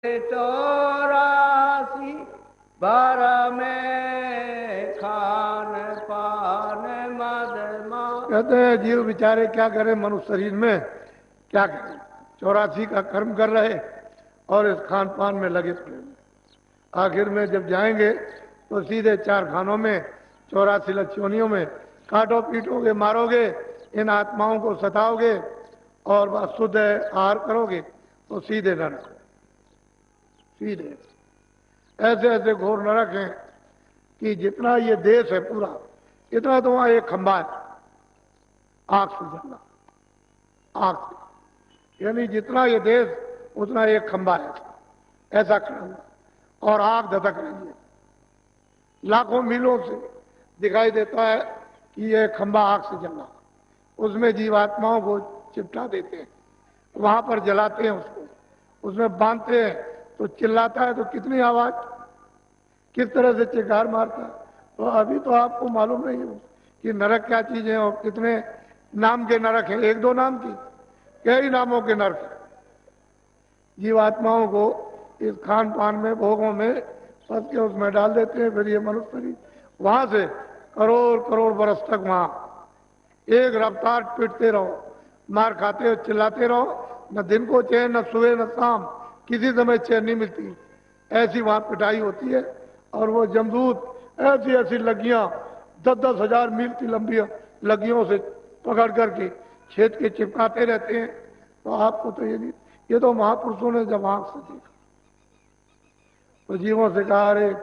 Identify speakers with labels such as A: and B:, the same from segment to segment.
A: चौरासी बार में खान पान मदमा।
B: कहते हैं जीव बेचारे क्या करें, मनुष्य शरीर में क्या करें, 84 का कर्म कर रहे और इस खान पान में लगे पड़े। आखिर में जब जाएंगे तो सीधे 4 खानों में 84 लक्ष्योनियों में काटो पीटोगे, मारोगे, इन आत्माओं को सताओगे और बस शुद्ध आहार करोगे तो सीधे नरक। सीधे ऐसे ऐसे घोर नरक हैं कि जितना ये देश है पूरा, इतना तो वहां एक खंबा है आग से जलना, आग से, यानी जितना ये देश उतना एक खंबा है ऐसा खड़ा हुआ और आग धधक रही है। लाखों मीलों से दिखाई देता है कि ये खंबा आग से जलना, उसमें जीवात्माओं को चिपटा देते हैं, वहां पर जलाते हैं उसको, उसमें बांधते हैं तो चिल्लाता है तो कितनी आवाज, किस तरह से चिल्कार मारता है। तो अभी तो आपको मालूम नहीं है कि नरक क्या चीज है और कितने नाम के नरक हैं, 1-2 नाम की, कई नामों के नरक हैं। जीवात्माओं को इस खान पान में, भोगों में फंस के उसमें डाल देते हैं। फिर ये मनुष्य शरीर वहां से करोड़ करोड़ बरस तक वहां एक रफ्तार पीटते रहो, मार खाते हो, चिल्लाते रहो, न दिन को चैन, न सुबह न शाम, किसी समय चैन नहीं मिलती। ऐसी वहां पिटाई होती है और वो जमदूत ऐसी ऐसी लगियां 10-10 हजार मील की लंबी लगियों से पकड़ करके छेद के चिपकाते रहते हैं। तो आपको तो ये तो महापुरुषों ने जब आंख से देखा तो जीवों से कहा, अरे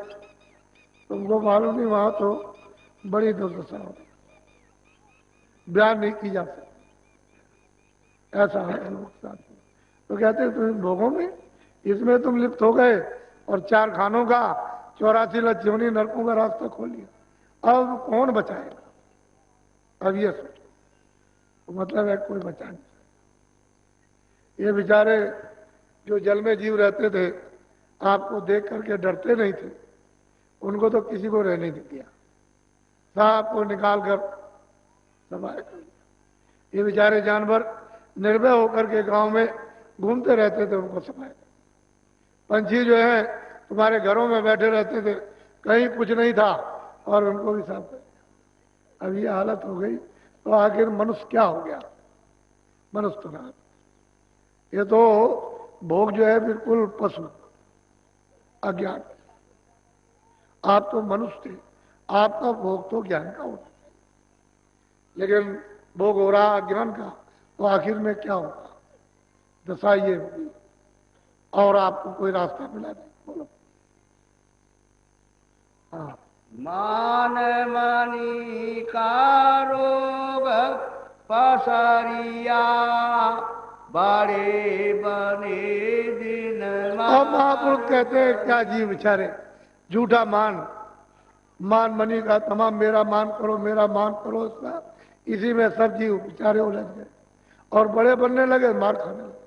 B: तुमको मालूम नहीं, वहां तो बड़ी दुर्दशा हो, बयान नहीं की जा सकती, ऐसा है। तो कहते तुम भोगों में, इसमें तुम लिप्त हो गए और 4 खानों का 84 लक्ष्योनी नरकों का रास्ता खोल लिया। अब कौन बचाएगा? अब ये सोचो, तो मतलब है कोई बचा नहीं। ये बेचारे जो जल में जीव रहते थे, आपको देख करके डरते नहीं थे, उनको तो किसी को रहने नहीं दिया, सांप को निकाल कर सफाया कर दिया। ये बेचारे जानवर निर्भय होकर के गांव में घूमते रहते थे, उनको सफाया कर। पंछी जो है तुम्हारे घरों में बैठे रहते थे, कहीं कुछ नहीं था और उनको भी साफ कर दिया। अब ये हालत हो गई तो आखिर मनुष्य क्या हो गया? मनुष्य तो रहा, ये तो भोग जो है बिल्कुल पशु अज्ञान। आप तो मनुष्य थे, आपका भोग तो ज्ञान का होता, लेकिन भोग हो रहा अज्ञान का, तो आखिर में क्या होगा? दशा ये होगी और आपको कोई रास्ता मिला नहीं। बोलो। हाँ,
A: मान मनी का रोग पसरिया बड़े बने दिन।
B: और महापुरुष कहते हैं क्या जीव बेचारे झूठा मान, मान मनी का तमाम, मेरा मान करो, मेरा मान करो, इसका इसी में सब जीव बेचारे उलझ गए और बड़े बनने लगे, मार खाने लगे।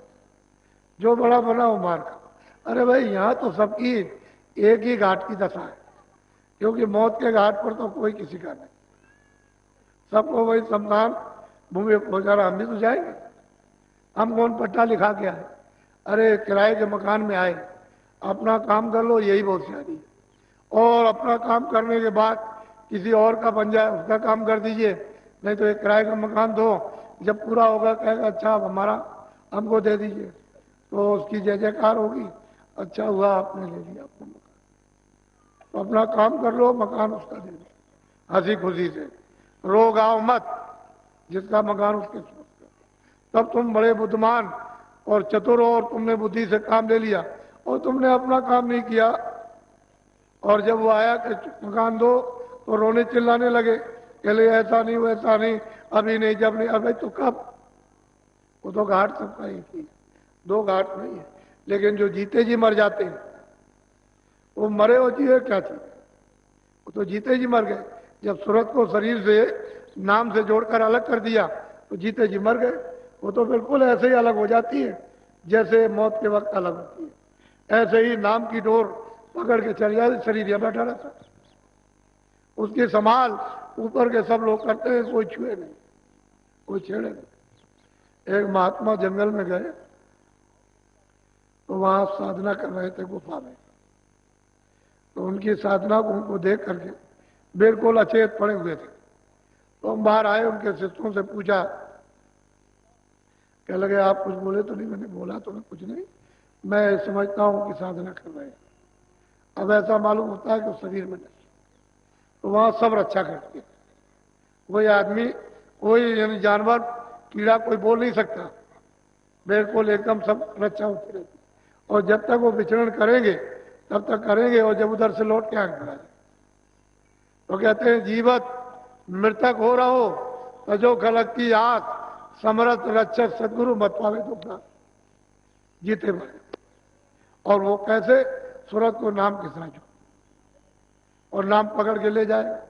B: जो बड़ा बना वो मार खा। अरे भाई, यहां तो सबकी एक ही घाट की दशा है, क्योंकि मौत के घाट पर तो कोई किसी का नहीं, सबको वही शमशान भूमि पहुंचाना। हम भी तो जाएंगे, हम कौन पट्टा लिखा के आए? अरे किराए के मकान में आए, अपना काम कर लो, यही बहुत सारी है। और अपना काम करने के बाद किसी और का बन जाए, उसका काम कर दीजिए, नहीं तो एक किराए का मकान दो, जब पूरा होगा कहेगा अच्छा अब हमारा, हमको दे दीजिए, तो उसकी जय जयकार होगी, अच्छा हुआ आपने ले लिया अपना मकान। तो अपना काम कर लो, मकान उसका दे दो, हंसी खुशी से, रो गाओ मत, जिसका मकान उसके सोच कर। तब तुम बड़े बुद्धिमान और चतुर हो और तुमने बुद्धि से काम ले लिया और तुमने अपना काम नहीं किया। और जब वो आया कि मकान दो तो रोने चिल्लाने लगे, कहले ऐसा नहीं वैसा नहीं, अभी नहीं, जब नहीं। अबे तो कब? वो तो घाट सबका ही थी, 2 घाट नहीं है। लेकिन जो जीते जी मर जाते हैं, वो मरे हो जिए क्या चीज, वो तो जीते जी मर गए। जब सूरत को शरीर से नाम से जोड़कर अलग कर दिया तो जीते जी मर गए। वो तो बिल्कुल ऐसे ही अलग हो जाती है जैसे मौत के वक्त अलग होती है। ऐसे ही नाम की डोर पकड़ के चल जाए, शरीर यहां बैठा रहता, उसकी संभाल ऊपर के सब लोग करते हैं, कोई छुए नहीं, कोई छेड़े नहीं। एक महात्मा जंगल में गए तो वहां साधना कर रहे थे गुफा में। तो उनकी साधना को उनको देख करके बिल्कुल अचेत पड़े हुए थे। तो हम बाहर आए, उनके शिष्यों से पूछा, कह लगे आप कुछ बोले तो नहीं? मैंने बोला तो मैं कुछ नहीं, मैं समझता हूं कि साधना कर रहे हैं। अब ऐसा मालूम होता है कि शरीर में नहीं। तो वहां सब रक्षा करती है। कोई आदमी, कोई यानी जानवर, कीड़ा कोई बोल नहीं सकता, बिल्कुल एकदम सब रक्षा होती रहती। और जब तक वो विचरण करेंगे तब तक करेंगे, और जब उधर से लौट के आगे बढ़ा जाए तो कहते हैं जीवत मृतक हो रहो तजो खलक की आस, समरथ रक्षक सदगुरु मत पावे दुखना। जीते बने। और वो कैसे? सूरत को नाम के साथ और नाम पकड़ के ले जाए।